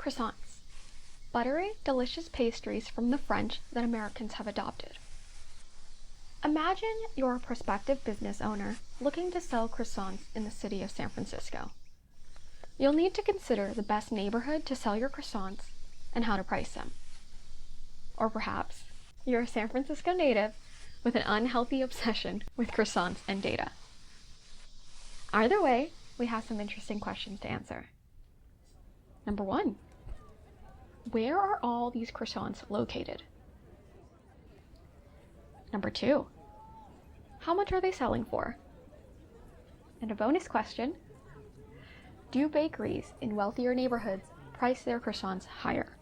Croissants. Buttery, delicious pastries from the French that Americans have adopted. Imagine you're a prospective business owner looking to sell croissants in the city of San Francisco. You'll need to consider the best neighborhood to sell your croissants and how to price them. Or perhaps you're a San Francisco native with an unhealthy obsession with croissants and data. Either way, we have some interesting questions to answer. Number 1, where are all these croissants located? Number 2, how much are they selling for? And a bonus question, do bakeries in wealthier neighborhoods price their croissants higher?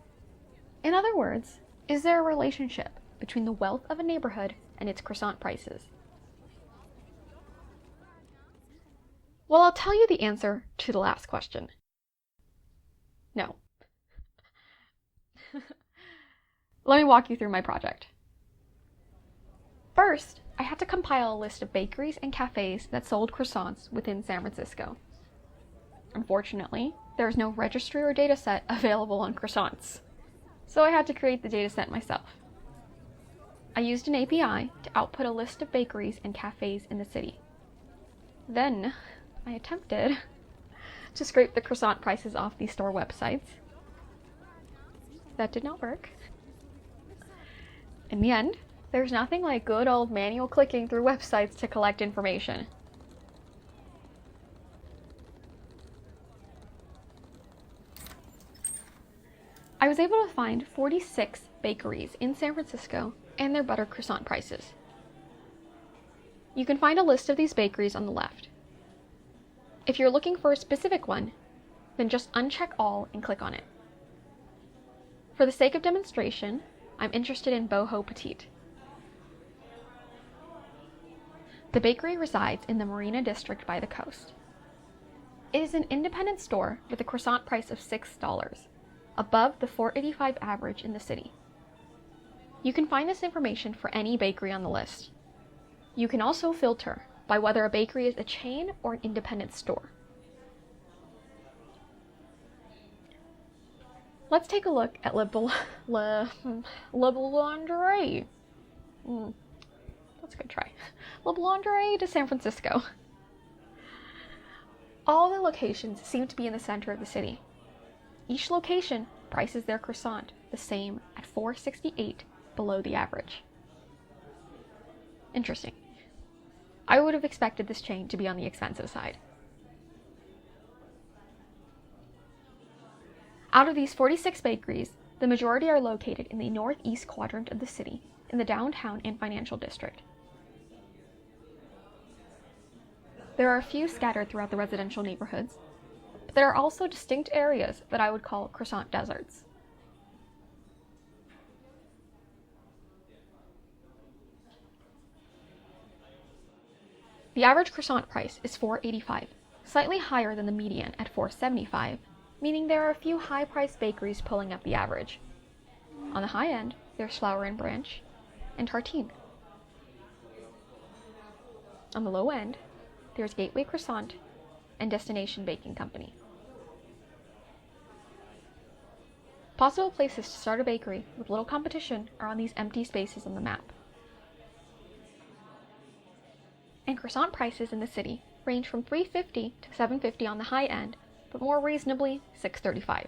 In other words, is there a relationship between the wealth of a neighborhood and its croissant prices? Well, I'll tell you the answer to the last question. No. Let me walk you through my project. First, I had to compile a list of bakeries and cafes that sold croissants within San Francisco. Unfortunately, there is no registry or dataset available on croissants, so I had to create the dataset myself. I used an API to output a list of bakeries and cafes in the city. Then, I attempted to scrape the croissant prices off these store websites. That did not work. In the end, there's nothing like good old manual clicking through websites to collect information. I was able to find 46 bakeries in San Francisco and their butter croissant prices. You can find a list of these bakeries on the left. If you're looking for a specific one, then just uncheck all and click on it. For the sake of demonstration, I'm interested in Boho Petite. The bakery resides in the Marina District by the coast. It is an independent store with a croissant price of $6, above the $4.85 average in the city. You can find this information for any bakery on the list. You can also filter by whether a bakery is a chain or an independent store. Let's take a look at Le Boulangerie. That's a good try. Le Boulangerie de San Francisco. All the locations seem to be in the center of the city. Each location prices their croissant the same at $4.68 below the average. Interesting. I would have expected this chain to be on the expensive side. Out of these 46 bakeries, the majority are located in the northeast quadrant of the city, in the downtown and financial district. There are a few scattered throughout the residential neighborhoods, but there are also distinct areas that I would call croissant deserts. The average croissant price is $4.85, slightly higher than the median at $4.75, meaning there are a few high-priced bakeries pulling up the average. On the high end, there's Flower and Branch and Tartine. On the low end, there's Gateway Croissant and Destination Baking Company. Possible places to start a bakery with little competition are on these empty spaces on the map. And croissant prices in the city range from $3.50 to $7.50 on the high end, but more reasonably, $6.35.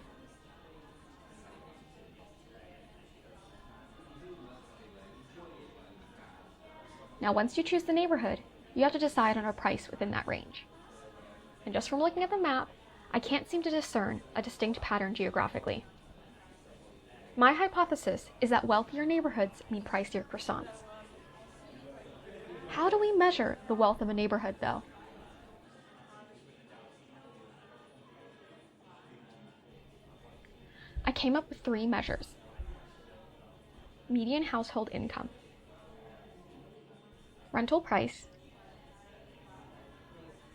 Now, once you choose the neighborhood, you have to decide on a price within that range. And just from looking at the map, I can't seem to discern a distinct pattern geographically. My hypothesis is that wealthier neighborhoods mean pricier croissants. How do we measure the wealth of a neighborhood, though? I came up with 3 measures: median household income, rental price,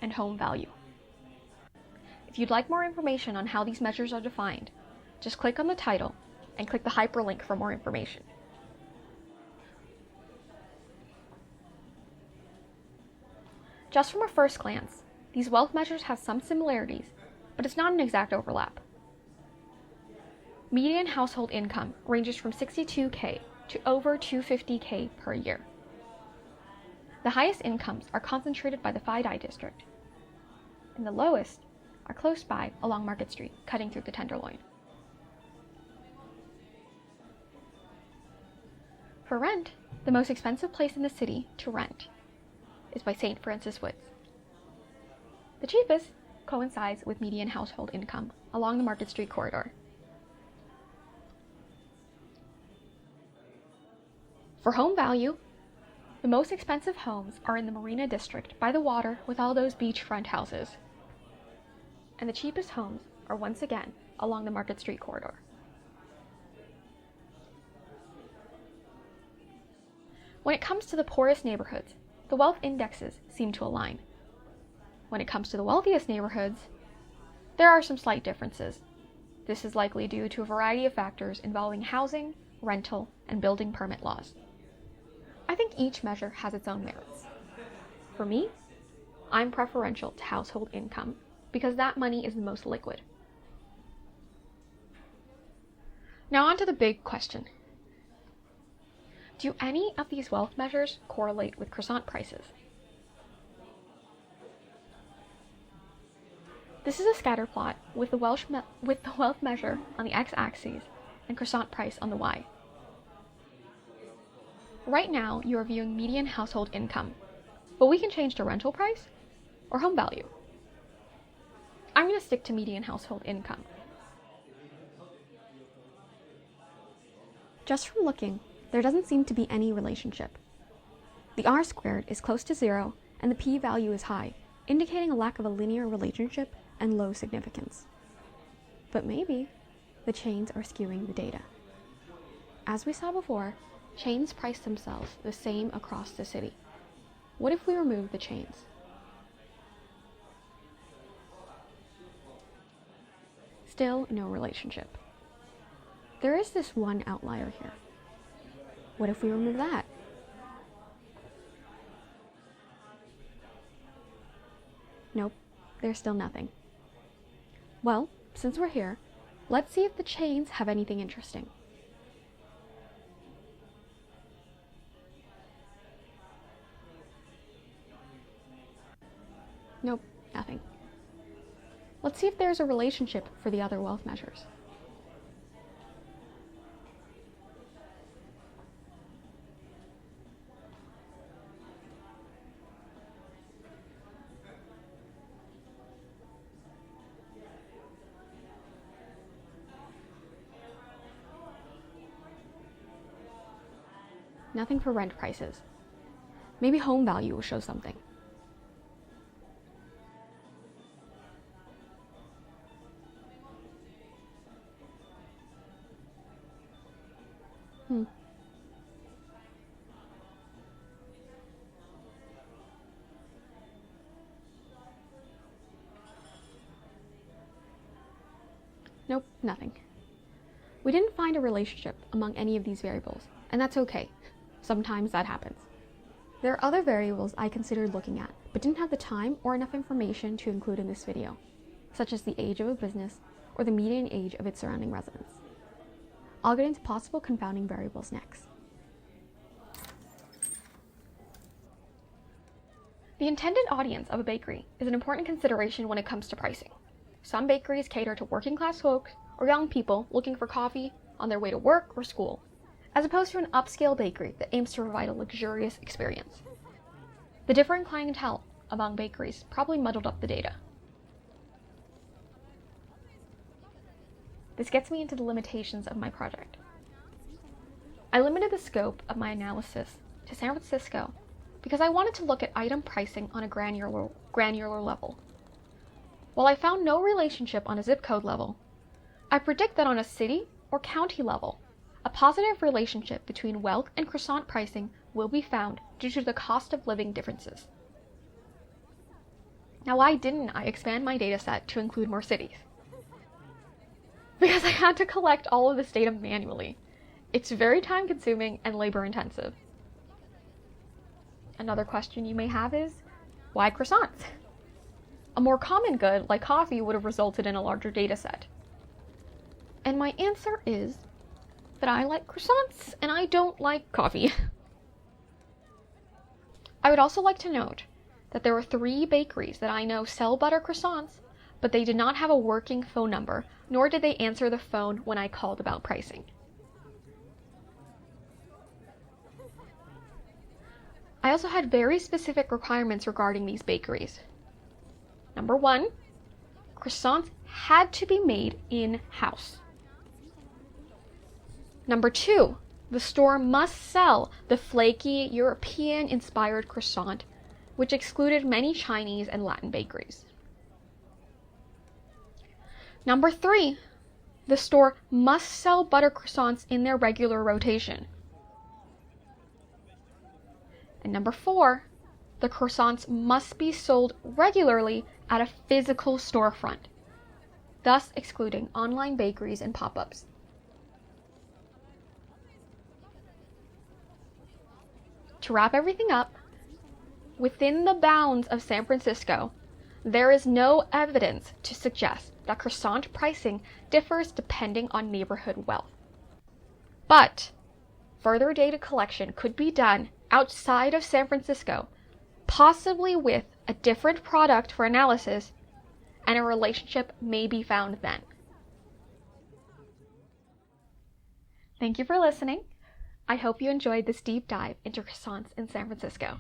and home value. If you'd like more information on how these measures are defined, just click on the title and click the hyperlink for more information. Just from a first glance, these wealth measures have some similarities, but it's not an exact overlap. median household income ranges from $62K to over $250K per year. The highest incomes are concentrated by the Phi-Dai district, and the lowest are close by along Market Street, cutting through the Tenderloin. For rent, the most expensive place in the city to rent is by St. Francis Woods. The cheapest coincides with median household income along the Market Street corridor. For home value, the most expensive homes are in the Marina District by the water with all those beachfront houses. And the cheapest homes are once again along the Market Street corridor. When it comes to the poorest neighborhoods, the wealth indexes seem to align. When it comes to the wealthiest neighborhoods, there are some slight differences. This is likely due to a variety of factors involving housing, rental, and building permit laws. I think each measure has its own merits. For me, I'm preferential to household income because that money is the most liquid. Now on to the big question. Do any of these wealth measures correlate with croissant prices? This is a scatter plot with the wealth measure on the x-axis and croissant price on the y. Right now, you are viewing median household income, but we can change to rental price or home value. I'm going to stick to median household income. Just from looking, there doesn't seem to be any relationship. The r-squared is close to 0 and the p-value is high, indicating a lack of a linear relationship and low significance. But maybe the chains are skewing the data. As we saw before, chains price themselves the same across the city. What if we remove the chains? Still no relationship. There is this one outlier here. What if we remove that? Nope, there's still nothing. Well, since we're here, let's see if the chains have anything interesting. Nope, nothing. Let's see if there's a relationship for the other wealth measures. Nothing for rent prices. Maybe home value will show something. Nope, nothing. We didn't find a relationship among any of these variables, and that's okay. Sometimes that happens. There are other variables I considered looking at, but didn't have the time or enough information to include in this video, such as the age of a business or the median age of its surrounding residents. I'll get into possible confounding variables next. The intended audience of a bakery is an important consideration when it comes to pricing. Some bakeries cater to working class folks or young people looking for coffee on their way to work or school, as opposed to an upscale bakery that aims to provide a luxurious experience. The different clientele among bakeries probably muddled up the data. This gets me into the limitations of my project. I limited the scope of my analysis to San Francisco because I wanted to look at item pricing on a granular level. While I found no relationship on a zip code level, I predict that on a city or county level, a positive relationship between wealth and croissant pricing will be found due to the cost of living differences. Now, why didn't I expand my dataset to include more cities? Because I had to collect all of this data manually. It's very time-consuming and labor-intensive. Another question you may have is, why croissants? A more common good, like coffee, would have resulted in a larger dataset. And my answer is that I like croissants and I don't like coffee. I would also like to note that there were 3 bakeries that I know sell butter croissants, but they did not have a working phone number, nor did they answer the phone when I called about pricing. I also had very specific requirements regarding these bakeries. Number 1, croissants had to be made in-house. Number 2, the store must sell the flaky, European-inspired croissant, which excluded many Chinese and Latin bakeries. Number 3, the store must sell butter croissants in their regular rotation. And number 4, the croissants must be sold regularly at a physical storefront, thus excluding online bakeries and pop-ups. To wrap everything up, within the bounds of San Francisco, there is no evidence to suggest that croissant pricing differs depending on neighborhood wealth. But further data collection could be done outside of San Francisco, possibly with a different product for analysis, and a relationship may be found then. Thank you for listening. I hope you enjoyed this deep dive into croissants in San Francisco.